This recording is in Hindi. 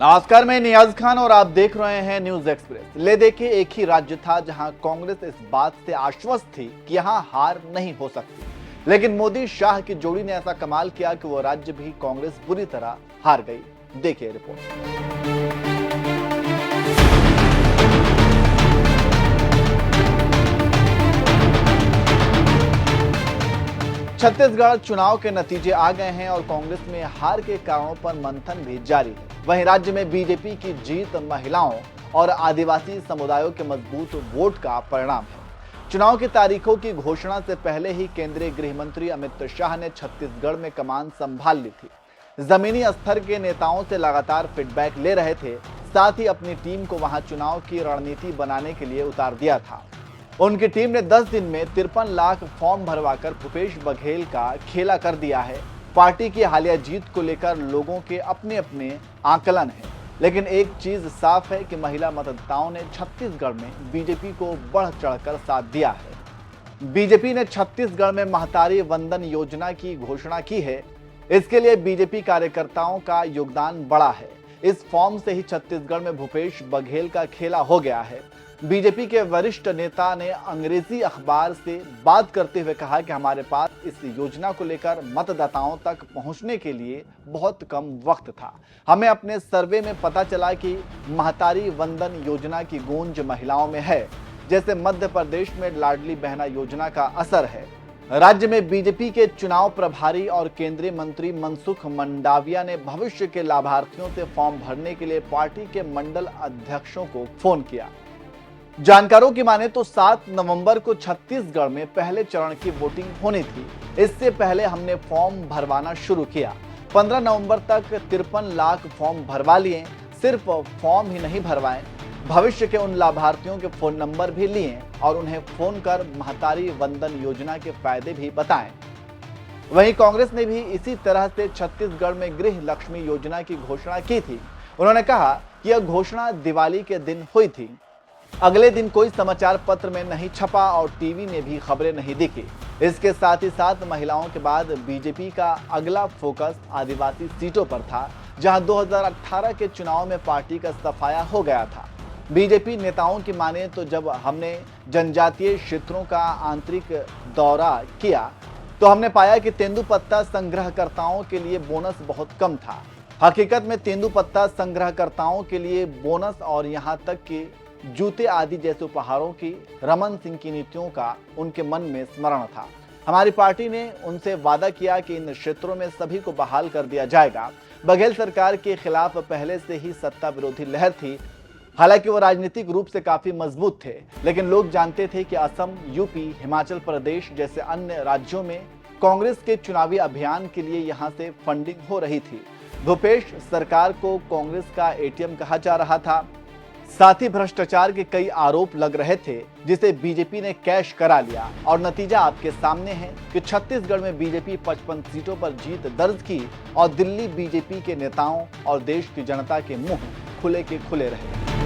नमस्कार, मैं नियाज खान और आप देख रहे हैं न्यूज एक्सप्रेस। ले देखिए, एक ही राज्य था जहां कांग्रेस इस बात से आश्वस्त थी कि यहां हार नहीं हो सकती, लेकिन मोदी शाह की जोड़ी ने ऐसा कमाल किया कि वो राज्य भी कांग्रेस बुरी तरह हार गई। देखिए रिपोर्ट। छत्तीसगढ़ चुनाव के नतीजे आ गए हैं और कांग्रेस में हार के कारणों पर मंथन भी जारी है। वहीं राज्य में बीजेपी की जीत महिलाओं और आदिवासी समुदायों के मजबूत वोट का परिणाम है। चुनाव की तारीखों की घोषणा से पहले ही केंद्रीय गृह मंत्री अमित शाह ने छत्तीसगढ़ में कमान संभाल ली थी। जमीनी स्तर के नेताओं से लगातार फीडबैक ले रहे थे, साथ ही अपनी टीम को वहां चुनाव की रणनीति बनाने के लिए उतार दिया था। उनकी टीम ने 10 दिन में 53 लाख फॉर्म भरवाकर भूपेश बघेल का खेला कर दिया है। पार्टी की हालिया जीत को लेकर लोगों के अपने अपने आकलन है, लेकिन एक चीज साफ है कि महिला मतदाताओं ने छत्तीसगढ़ में बीजेपी को बढ़ चढ़कर साथ दिया है। बीजेपी ने छत्तीसगढ़ में महतारी वंदन योजना की घोषणा की है। इसके लिए बीजेपी कार्यकर्ताओं का योगदान बड़ा है। इस फॉर्म से ही छत्तीसगढ़ में भूपेश बघेल का खेला हो गया है। बीजेपी के वरिष्ठ नेता ने अंग्रेजी अखबार से बात करते हुए कहा कि हमारे पास इस योजना को लेकर मतदाताओं तक पहुंचने के लिए बहुत कम वक्त था। हमें अपने सर्वे में पता चला कि महतारी वंदन योजना की गूंज महिलाओं में है, जैसे मध्य प्रदेश में लाडली बहना योजना का असर है। राज्य में बीजेपी के चुनाव प्रभारी और केंद्रीय मंत्री मनसुख मंडाविया ने भविष्य के लाभार्थियों से फॉर्म भरने के लिए पार्टी के मंडल अध्यक्षों को फोन किया। जानकारों की माने तो 7 नवंबर को छत्तीसगढ़ में पहले चरण की वोटिंग होनी थी। इससे पहले हमने फॉर्म भरवाना शुरू किया। 15 नवंबर तक 53 लाख फॉर्म भरवा लिए। सिर्फ फॉर्म ही नहीं भरवाए, भविष्य के उन लाभार्थियों के फोन नंबर भी लिए और उन्हें फोन कर महतारी वंदन योजना के फायदे भी बताएं। वहीं कांग्रेस ने भी इसी तरह से छत्तीसगढ़ में गृह लक्ष्मी योजना की घोषणा की थी। उन्होंने कहा कि यह घोषणा दिवाली के दिन हुई थी। अगले दिन कोई समाचार पत्र में नहीं छपा और टीवी में भी खबरें नहीं दिखी। इसके साथ ही साथ महिलाओं के बाद बीजेपी का अगला फोकस आदिवासी सीटों पर था, जहां 2018 के चुनाव में पार्टी का सफाया हो गया था। बीजेपी नेताओं की माने तो जब हमने जनजातीय क्षेत्रों का आंतरिक दौरा किया तो हमने पाया कि तेंदुपत्ता संग्रहकर्ताओं के लिए बोनस बहुत कम था। हकीकत में तेंदुपत्ता संग्रहकर्ताओं के लिए बोनस और यहाँ तक कि जूते आदि जैसे उपहारों की रमन सिंह की नीतियों का उनके मन में स्मरण था। हमारी पार्टी ने उनसे वादा किया कि इन क्षेत्रों में सभी को बहाल कर दिया जाएगा। बघेल सरकार के खिलाफ पहले से ही सत्ता विरोधी लहर थी। हालांकि वो राजनीतिक रूप से काफी मजबूत थे, लेकिन लोग जानते थे कि असम, यूपी, हिमाचल प्रदेश जैसे अन्य राज्यों में कांग्रेस के चुनावी अभियान के लिए यहां से फंडिंग हो रही थी। भूपेश सरकार को कांग्रेस का एटीएम कहा जा रहा था। साथ ही भ्रष्टाचार के कई आरोप लग रहे थे, जिसे बीजेपी ने कैश करा लिया और नतीजा आपके सामने है कि छत्तीसगढ़ में बीजेपी 55 सीटों पर जीत दर्ज की और दिल्ली बीजेपी के नेताओं और देश की जनता के मुंह खुले के खुले रहे।